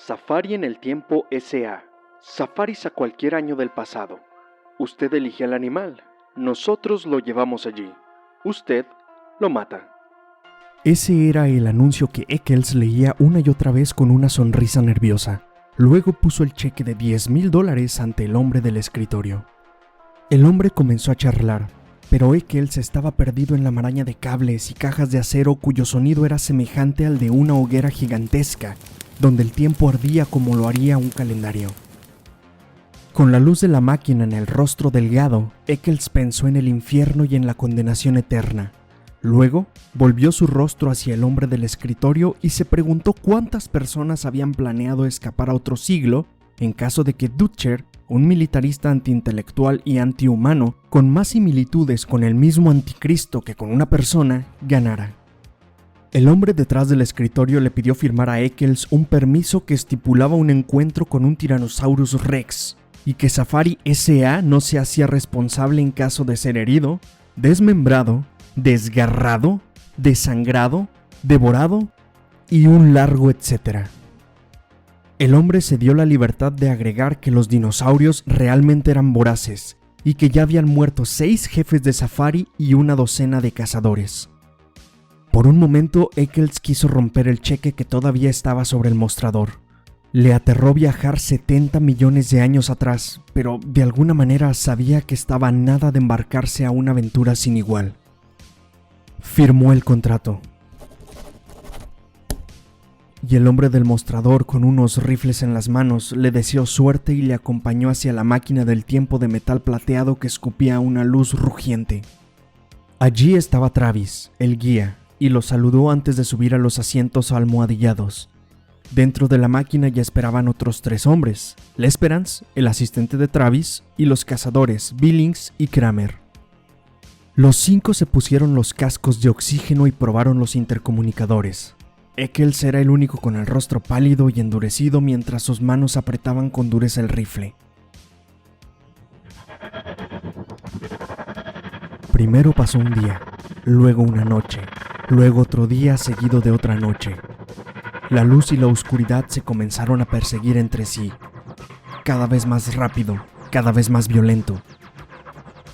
Safari en el tiempo S.A. Safaris a cualquier año del pasado. Usted elige al animal, nosotros lo llevamos allí. Usted lo mata. Ese era el anuncio que Eccles leía una y otra vez con una sonrisa nerviosa. Luego puso el cheque de $10,000 ante el hombre del escritorio. El hombre comenzó a charlar, pero Eccles estaba perdido en la maraña de cables y cajas de acero cuyo sonido era semejante al de una hoguera gigantesca, donde el tiempo ardía como lo haría un calendario. Con la luz de la máquina en el rostro delgado, Eccles pensó en el infierno y en la condenación eterna. Luego, volvió su rostro hacia el hombre del escritorio y se preguntó cuántas personas habían planeado escapar a otro siglo en caso de que Dutcher, un militarista antiintelectual y antihumano, con más similitudes con el mismo anticristo que con una persona, ganara. El hombre detrás del escritorio le pidió firmar a Eccles un permiso que estipulaba un encuentro con un Tyrannosaurus Rex, y que Safari S.A. no se hacía responsable en caso de ser herido, desmembrado, desgarrado, desangrado, devorado y un largo etcétera. El hombre se dio la libertad de agregar que los dinosaurios realmente eran voraces y que ya habían muerto 6 jefes de safari y una docena de cazadores. Por un momento, Eccles quiso romper el cheque que todavía estaba sobre el mostrador. Le aterró viajar 70 millones de años atrás, pero de alguna manera sabía que estaba a nada de embarcarse a una aventura sin igual. Firmó el contrato. Y el hombre del mostrador, con unos rifles en las manos, le deseó suerte y le acompañó hacia la máquina del tiempo de metal plateado que escupía una luz rugiente. Allí estaba Travis, el guía, y lo saludó antes de subir a los asientos almohadillados. Dentro de la máquina ya esperaban otros 3 hombres: L'Esperance, el asistente de Travis, y los cazadores Billings y Kramer. Los 5 se pusieron los cascos de oxígeno y probaron los intercomunicadores. Eccles era el único con el rostro pálido y endurecido mientras sus manos apretaban con dureza el rifle. Primero pasó un día, luego una noche, luego otro día seguido de otra noche. La luz y la oscuridad se comenzaron a perseguir entre sí, cada vez más rápido, cada vez más violento.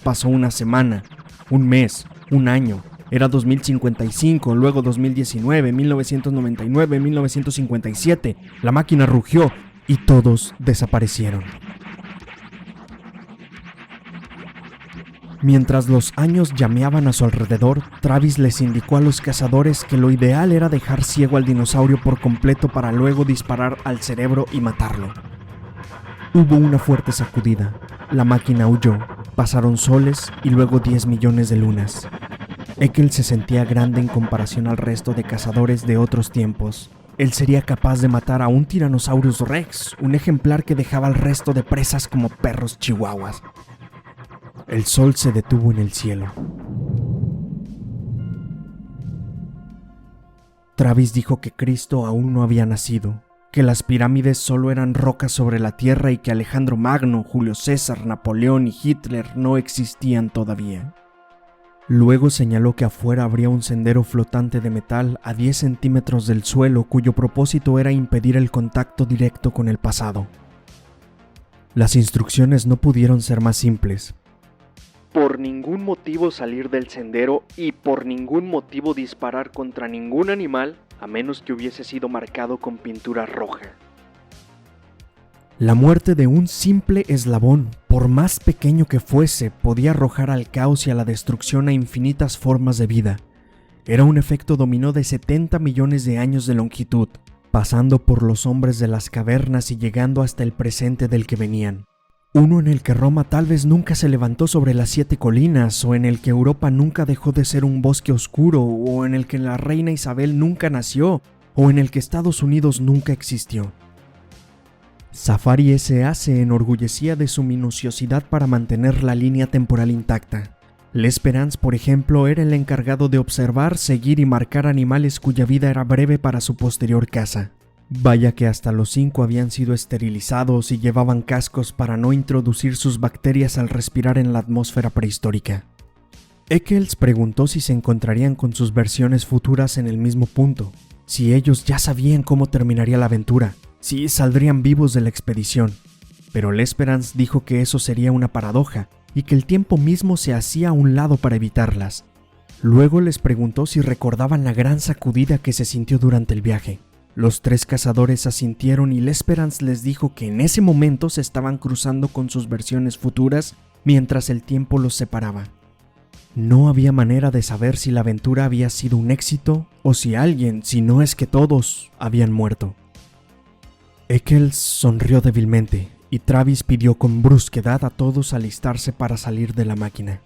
Pasó una semana, un mes, un año. Era 2055, luego 2019, 1999, 1957. La máquina rugió y todos desaparecieron. Mientras los años llameaban a su alrededor, Travis les indicó a los cazadores que lo ideal era dejar ciego al dinosaurio por completo para luego disparar al cerebro y matarlo. Hubo una fuerte sacudida. La máquina huyó. Pasaron soles y luego 10 millones de lunas. Eccles se sentía grande en comparación al resto de cazadores de otros tiempos. Él sería capaz de matar a un Tyrannosaurus Rex, un ejemplar que dejaba al resto de presas como perros chihuahuas. El sol se detuvo en el cielo. Travis dijo que Cristo aún no había nacido, que las pirámides solo eran rocas sobre la tierra y que Alejandro Magno, Julio César, Napoleón y Hitler no existían todavía. Luego señaló que afuera habría un sendero flotante de metal a 10 centímetros del suelo cuyo propósito era impedir el contacto directo con el pasado. Las instrucciones no pudieron ser más simples. Por ningún motivo salir del sendero y por ningún motivo disparar contra ningún animal a menos que hubiese sido marcado con pintura roja. La muerte de un simple eslabón, por más pequeño que fuese, podía arrojar al caos y a la destrucción a infinitas formas de vida. Era un efecto dominó de 70 millones de años de longitud, pasando por los hombres de las cavernas y llegando hasta el presente del que venían. Uno en el que Roma tal vez nunca se levantó sobre las 7 colinas, o en el que Europa nunca dejó de ser un bosque oscuro, o en el que la reina Isabel nunca nació, o en el que Estados Unidos nunca existió. Safari S.A. se enorgullecía de su minuciosidad para mantener la línea temporal intacta. L'Esperance, por ejemplo, era el encargado de observar, seguir y marcar animales cuya vida era breve para su posterior caza. Vaya que hasta los 5 habían sido esterilizados y llevaban cascos para no introducir sus bacterias al respirar en la atmósfera prehistórica. Eccles preguntó si se encontrarían con sus versiones futuras en el mismo punto, si ellos ya sabían cómo terminaría la aventura, sí saldrían vivos de la expedición, pero L'Esperance dijo que eso sería una paradoja y que el tiempo mismo se hacía a un lado para evitarlas. Luego les preguntó si recordaban la gran sacudida que se sintió durante el viaje. Los 3 cazadores asintieron y L'Esperance les dijo que en ese momento se estaban cruzando con sus versiones futuras mientras el tiempo los separaba. No había manera de saber si la aventura había sido un éxito o si alguien, si no es que todos, habían muerto. Eccles sonrió débilmente y Travis pidió con brusquedad a todos alistarse para salir de la máquina.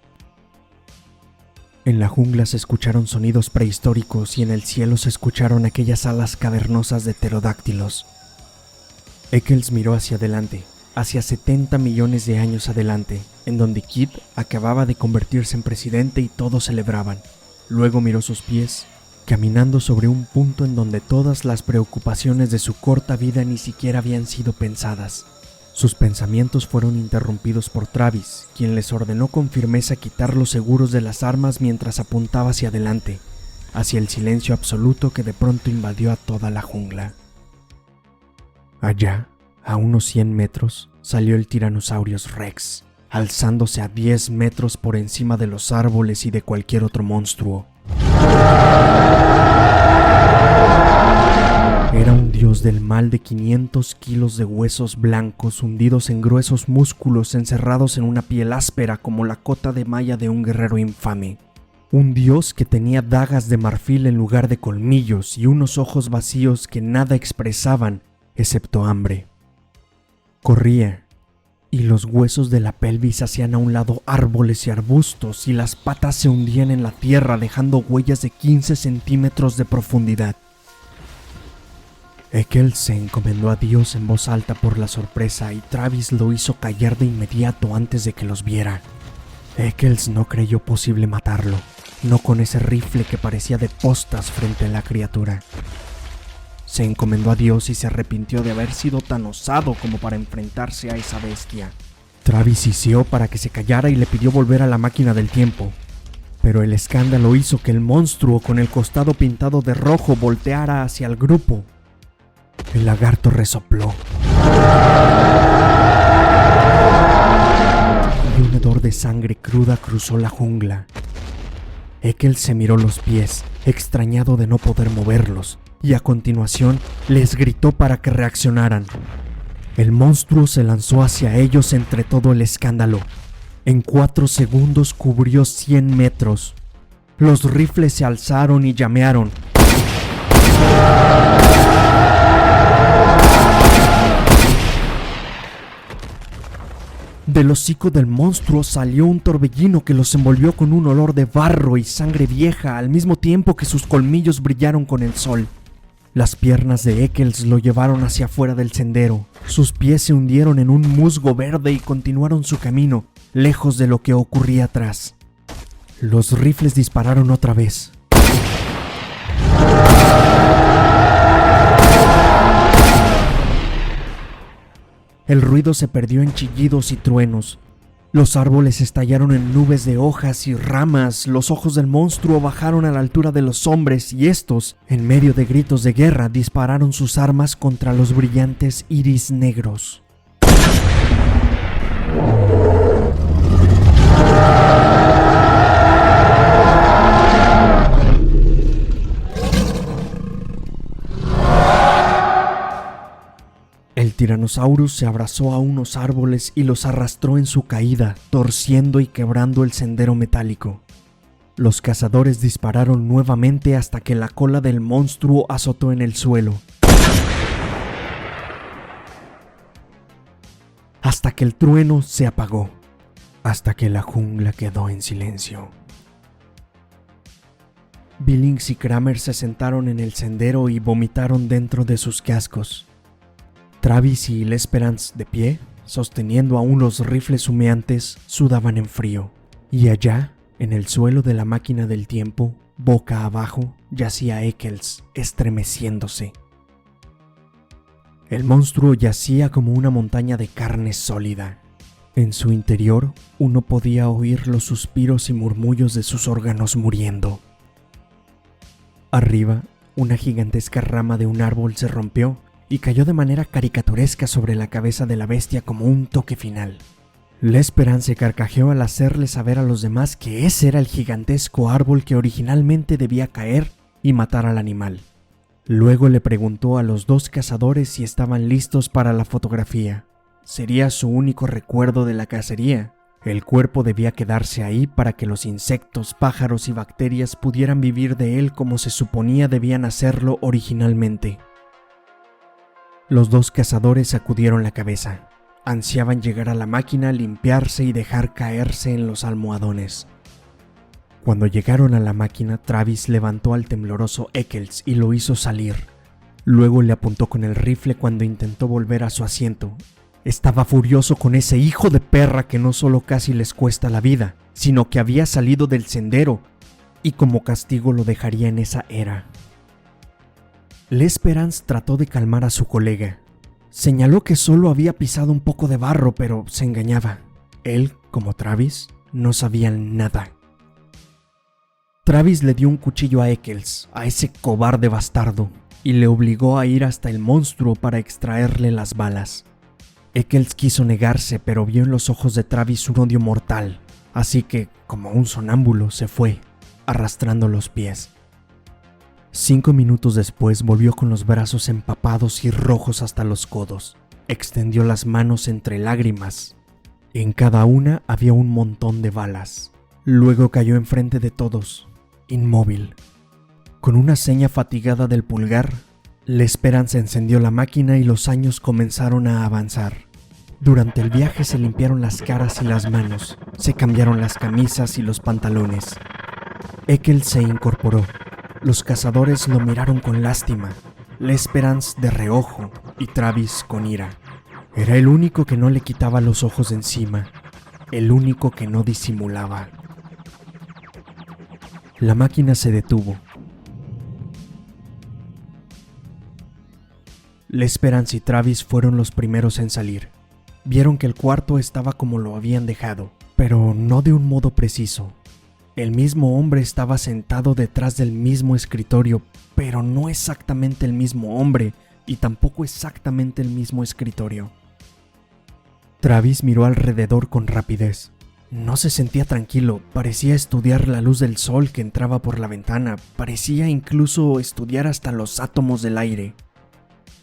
En la jungla se escucharon sonidos prehistóricos y en el cielo se escucharon aquellas alas cavernosas de pterodáctilos. Eccles miró hacia adelante, hacia 70 millones de años adelante, en donde Kid acababa de convertirse en presidente y todos celebraban. Luego miró sus pies, caminando sobre un punto en donde todas las preocupaciones de su corta vida ni siquiera habían sido pensadas. Sus pensamientos fueron interrumpidos por Travis, quien les ordenó con firmeza quitar los seguros de las armas mientras apuntaba hacia adelante, hacia el silencio absoluto que de pronto invadió a toda la jungla. Allá, a unos 100 metros, salió el Tyrannosaurus Rex, alzándose a 10 metros por encima de los árboles y de cualquier otro monstruo. Era un dios del mal de 500 kilos de huesos blancos hundidos en gruesos músculos encerrados en una piel áspera como la cota de malla de un guerrero infame. Un dios que tenía dagas de marfil en lugar de colmillos y unos ojos vacíos que nada expresaban excepto hambre. Corría, y los huesos de la pelvis hacían a un lado árboles y arbustos y las patas se hundían en la tierra dejando huellas de 15 centímetros de profundidad. Eccles se encomendó a Dios en voz alta por la sorpresa y Travis lo hizo callar de inmediato antes de que los viera. Eccles no creyó posible matarlo, no con ese rifle que parecía de postas frente a la criatura. Se encomendó a Dios y se arrepintió de haber sido tan osado como para enfrentarse a esa bestia. Travis hició para que se callara y le pidió volver a la máquina del tiempo, pero el escándalo hizo que el monstruo con el costado pintado de rojo volteara hacia el grupo. El lagarto resopló y un hedor de sangre cruda cruzó la jungla. Eccles se miró los pies, extrañado de no poder moverlos, y a continuación les gritó para que reaccionaran. El monstruo se lanzó hacia ellos entre todo el escándalo. En 4 segundos cubrió 100 metros. Los rifles se alzaron y llamearon. Del hocico del monstruo salió un torbellino que los envolvió con un olor de barro y sangre vieja al mismo tiempo que sus colmillos brillaron con el sol. Las piernas de Eccles lo llevaron hacia afuera del sendero. Sus pies se hundieron en un musgo verde y continuaron su camino, lejos de lo que ocurría atrás. Los rifles dispararon otra vez. El ruido se perdió en chillidos y truenos. Los árboles estallaron en nubes de hojas y ramas, los ojos del monstruo bajaron a la altura de los hombres y estos, en medio de gritos de guerra, dispararon sus armas contra los brillantes iris negros. El Tyrannosaurus se abrazó a unos árboles y los arrastró en su caída, torciendo y quebrando el sendero metálico. Los cazadores dispararon nuevamente hasta que la cola del monstruo azotó en el suelo. Hasta que el trueno se apagó. Hasta que la jungla quedó en silencio. Billings y Kramer se sentaron en el sendero y vomitaron dentro de sus cascos. Travis y L'Esperance, de pie, sosteniendo aún los rifles humeantes, sudaban en frío. Y allá, en el suelo de la máquina del tiempo, boca abajo, yacía Eccles, estremeciéndose. El monstruo yacía como una montaña de carne sólida. En su interior, uno podía oír los suspiros y murmullos de sus órganos muriendo. Arriba, una gigantesca rama de un árbol se rompió y cayó de manera caricaturesca sobre la cabeza de la bestia como un toque final. L'Esperance se carcajeó al hacerle saber a los demás que ese era el gigantesco árbol que originalmente debía caer y matar al animal. Luego le preguntó a los dos cazadores si estaban listos para la fotografía. Sería su único recuerdo de la cacería. El cuerpo debía quedarse ahí para que los insectos, pájaros y bacterias pudieran vivir de él como se suponía debían hacerlo originalmente. Los dos cazadores sacudieron la cabeza. Ansiaban llegar a la máquina, limpiarse y dejar caerse en los almohadones. Cuando llegaron a la máquina, Travis levantó al tembloroso Eccles y lo hizo salir. Luego le apuntó con el rifle cuando intentó volver a su asiento. Estaba furioso con ese hijo de perra que no solo casi les cuesta la vida, sino que había salido del sendero y como castigo lo dejaría en esa era. L'Esperance trató de calmar a su colega. Señaló que solo había pisado un poco de barro, pero se engañaba. Él, como Travis, no sabían nada. Travis le dio un cuchillo a Eccles, a ese cobarde bastardo, y le obligó a ir hasta el monstruo para extraerle las balas. Eccles quiso negarse, pero vio en los ojos de Travis un odio mortal, así que, como un sonámbulo, se fue, arrastrando los pies. 5 minutos después volvió con los brazos empapados y rojos hasta los codos. Extendió las manos entre lágrimas. En cada una había un montón de balas. Luego cayó enfrente de todos, inmóvil. Con una seña fatigada del pulgar, L'Esperance encendió la máquina y los años comenzaron a avanzar. Durante el viaje se limpiaron las caras y las manos, se cambiaron las camisas y los pantalones. Eccles se incorporó. Los cazadores lo miraron con lástima, L'Esperance de reojo y Travis con ira. Era el único que no le quitaba los ojos de encima, el único que no disimulaba. La máquina se detuvo. L'Esperance y Travis fueron los primeros en salir. Vieron que el cuarto estaba como lo habían dejado, pero no de un modo preciso. El mismo hombre estaba sentado detrás del mismo escritorio, pero no exactamente el mismo hombre y tampoco exactamente el mismo escritorio. Travis miró alrededor con rapidez. No se sentía tranquilo, parecía estudiar la luz del sol que entraba por la ventana, parecía incluso estudiar hasta los átomos del aire.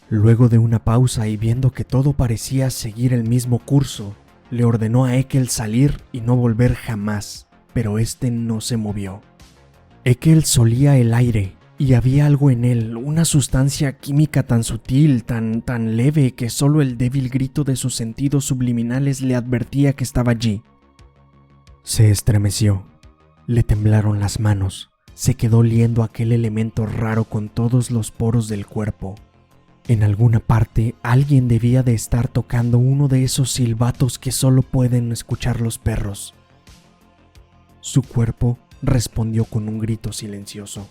Luego de una pausa y viendo que todo parecía seguir el mismo curso, le ordenó a Eccles salir y no volver jamás. Pero este no se movió. Eccles olía el aire y había algo en él, una sustancia química tan sutil, tan leve que solo el débil grito de sus sentidos subliminales le advertía que estaba allí. Se estremeció, le temblaron las manos, se quedó oliendo aquel elemento raro con todos los poros del cuerpo. En alguna parte alguien debía de estar tocando uno de esos silbatos que solo pueden escuchar los perros. Su cuerpo respondió con un grito silencioso.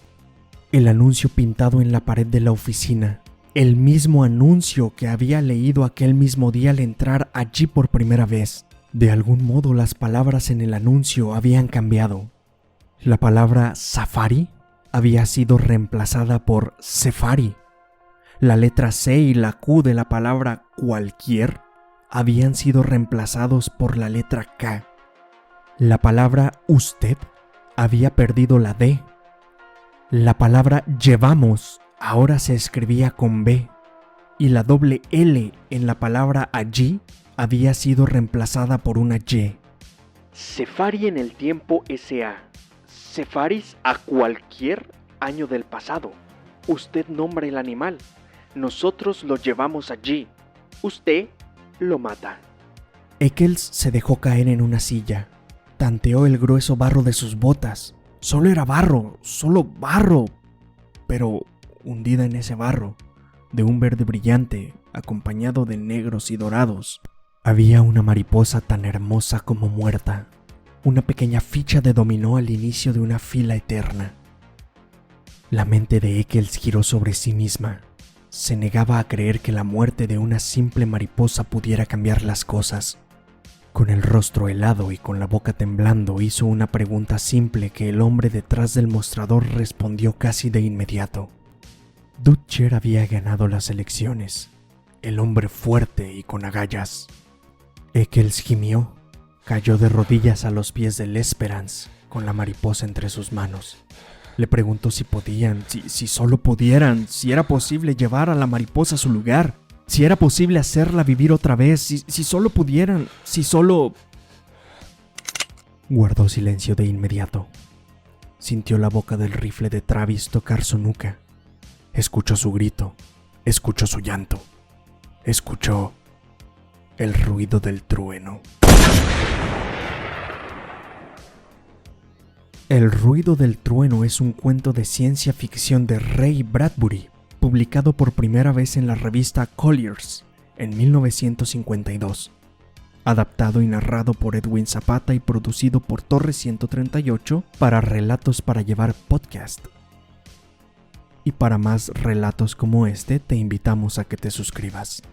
El anuncio pintado en la pared de la oficina, el mismo anuncio que había leído aquel mismo día al entrar allí por primera vez. De algún modo las palabras en el anuncio habían cambiado. La palabra safari había sido reemplazada por sefari. La letra C y la Q de la palabra cualquier habían sido reemplazados por la letra K. La palabra usted había perdido la D. La palabra llevamos ahora se escribía con B. Y la doble L en la palabra allí había sido reemplazada por una Y. Sefari en el tiempo S.A. Sefaris a cualquier año del pasado. Usted nombra el animal. Nosotros lo llevamos allí. Usted lo mata. Eccles se dejó caer en una silla. Tanteó el grueso barro de sus botas. Solo era barro, solo barro. Pero hundida en ese barro, de un verde brillante, acompañado de negros y dorados, había una mariposa tan hermosa como muerta. Una pequeña ficha de dominó al inicio de una fila eterna. La mente de Eccles giró sobre sí misma. Se negaba a creer que la muerte de una simple mariposa pudiera cambiar las cosas. Con el rostro helado y con la boca temblando, hizo una pregunta simple que el hombre detrás del mostrador respondió casi de inmediato. Dutcher había ganado las elecciones, el hombre fuerte y con agallas. Eccles gimió, cayó de rodillas a los pies de L'Esperance con la mariposa entre sus manos. Le preguntó si podían, si solo pudieran, si era posible llevar a la mariposa a su lugar, si era posible hacerla vivir otra vez, si solo pudieran, si solo... Guardó silencio de inmediato. Sintió la boca del rifle de Travis tocar su nuca. Escuchó su grito, escuchó su llanto, escuchó el ruido del trueno. El ruido del trueno es un cuento de ciencia ficción de Ray Bradbury, publicado por primera vez en la revista Collier's en 1952. Adaptado y narrado por Edwin Zapata y producido por Torre 138 para Relatos para Llevar podcast. Y para más relatos como este, te invitamos a que te suscribas.